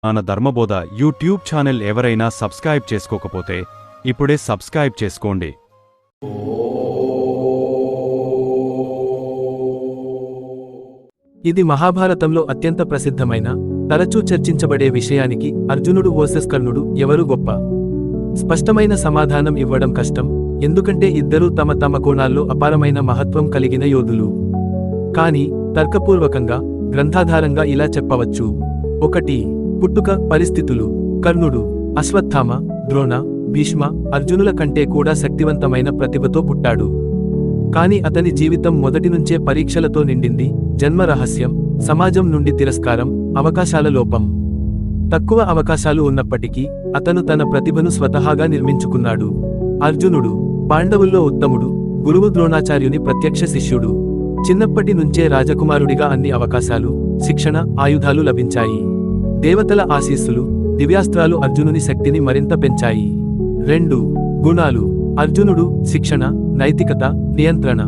మన ధర్మబోధ YouTube channel ఎవరైనా subscribe చేసుకోకపోతే ఇప్పుడే సబ్స్క్రైబ్ చేసుకోండి. ఇది మహాభారతంలో అత్యంత ప్రసిద్ధమైన, తరచూ చర్చించబడే విషయానికి అర్జునుడు వర్సెస్ కర్ణుడు ఎవరు గొప్ప? స్పష్టమైన సమాధానం ఇవ్వడం కష్టం, ఎందుకంటే ఇద్దరూ తమ తమ కోణాల్లో అపారమైన మహత్వం కలిగిన యోధులు. కానీ తర్కపూర్వకంగా, గ్రంథాధారంగా ఇలా చెప్పవచ్చు. 1. పుట్టుక పరిస్థితులు. కర్ణుడు అశ్వత్థామ, ద్రోణ, భీష్మ, అర్జునుల కంటే కూడా శక్తివంతమైన ప్రతిభతో పుట్టాడు. కాని అతని జీవితం మొదటినుంచే పరీక్షలతో నిండింది. జన్మ రహస్యం, సమాజం నుండి తిరస్కారం, అవకాశాల లోపం. తక్కువ అవకాశాలు ఉన్నప్పటికీ అతను తన ప్రతిభను స్వతహాగా నిర్మించుకున్నాడు. అర్జునుడు పాండవుల్లో ఉత్తముడు, గురువు ద్రోణాచార్యుని ప్రత్యక్ష శిష్యుడు. చిన్నప్పటి నుంచే రాజకుమారుడిగా అన్ని అవకాశాలు, శిక్షణ, ఆయుధాలు లభించాయి. దేవతల ఆశీస్సులు, దివ్యాస్త్రాలు అర్జునుని శక్తిని మరింత పెంచాయి. 2. గుణాలు. అర్జునుడు శిక్షణ, నైతికత, నియంత్రణ,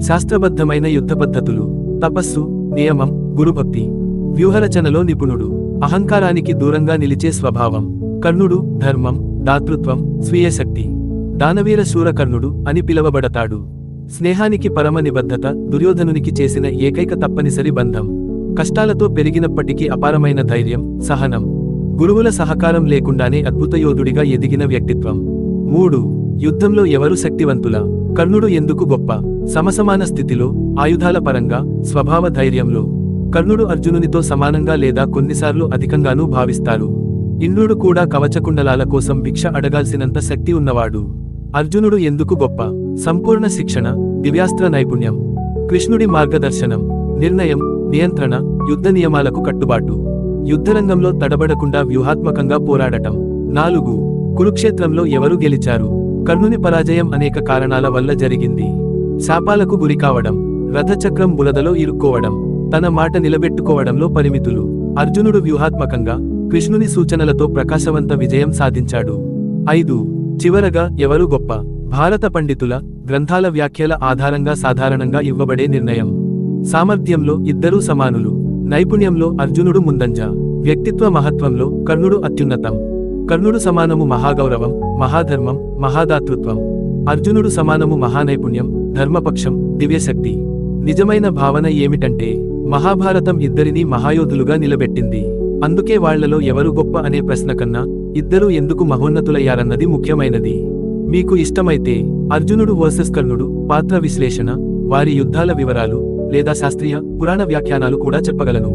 శాస్త్రబద్ధమైన యుద్ధ పద్ధతులు, తపస్సు, నియమం, గురుభక్తి, వ్యూహరచనలో నిపుణుడు, అహంకారానికి దూరంగా నిలిచే స్వభావం. కర్ణుడు ధర్మం, దాతృత్వం, స్వీయశక్తి, దానవీర శూరకర్ణుడు అని పిలవబడతాడు. స్నేహానికి పరమ నిబద్ధత, దుర్యోధనునికి చేసిన ఏకైక తప్పనిసరి బంధం. కష్టాలతో పెరిగినప్పటికీ అపారమైన ధైర్యం, సహనం. గురువుల సహకారం లేకుండానే అద్భుతయోధుడిగా ఎదిగిన వ్యక్తిత్వం. 3. యుద్ధంలో ఎవరు శక్తివంతుల? కర్ణుడు ఎందుకు గొప్ప? సమసమాన స్థితిలో, ఆయుధాల పరంగా, స్వభావ ధైర్యంలో కర్ణుడు అర్జునునితో సమానంగా లేదా కొన్నిసార్లు అధికంగానూ భావిస్తారు. ఇంద్రుడు కూడా కవచకుండలాల కోసం భిక్ష అడగాల్సినంత శక్తి ఉన్నవాడు. అర్జునుడు ఎందుకు గొప్ప? సంపూర్ణ శిక్షణ, దివ్యాస్త్ర నైపుణ్యం, కృష్ణుడి మార్గదర్శనం, నిర్ణయం, నియంత్రణ, యుద్ధ నియమాలకు కట్టుబాటు, యుద్ధరంగంలో తడబడకుండా వ్యూహాత్మకంగా పోరాడటం. 4. కురుక్షేత్రంలో ఎవరు గెలిచారు? కర్ణుని పరాజయం అనేక కారణాల వల్ల జరిగింది. శాపాలకు గురికావడం, రథచక్రం బురదలో ఇరుక్కోవడం, తన మాట నిలబెట్టుకోవడంలో పరిమితులు. అర్జునుడు వ్యూహాత్మకంగా, కృష్ణుని సూచనలతో ప్రకాశవంత విజయం సాధించాడు. 5. చివరగా ఎవరు గొప్ప? భారత పండితుల, గ్రంథాల వ్యాఖ్యల ఆధారంగా సాధారణంగా ఇవ్వబడే నిర్ణయం. సామర్థ్యంలో ఇద్దరూ సమానులు. నైపుణ్యంలో అర్జునుడు ముందంజ. వ్యక్తిత్వ మహత్వంలో కర్ణుడు అత్యున్నతం. కర్ణుడు సమానము మహాగౌరవం, మహాధర్మం, మహాదాతృత్వం. అర్జునుడు సమానము మహానైపుణ్యం, ధర్మపక్షం, దివ్యశక్తి. నిజమైన భావన ఏమిటంటే, మహాభారతం ఇద్దరినీ మహాయోధులుగా నిలబెట్టింది. అందుకే వాళ్లలో ఎవరు గొప్ప అనే ప్రశ్న కన్నా, ఇద్దరూ ఎందుకు మహోన్నతులయ్యారన్నది ముఖ్యమైనది. మీకు ఇష్టమైతే అర్జునుడు వర్సెస్ కర్ణుడు పాత్ర విశ్లేషణ, వారి యుద్ధాల వివరాలు, లేదా శాస్త్రీయ, పురాణ వ్యాఖ్యానాలు కూడా చెప్పగలను.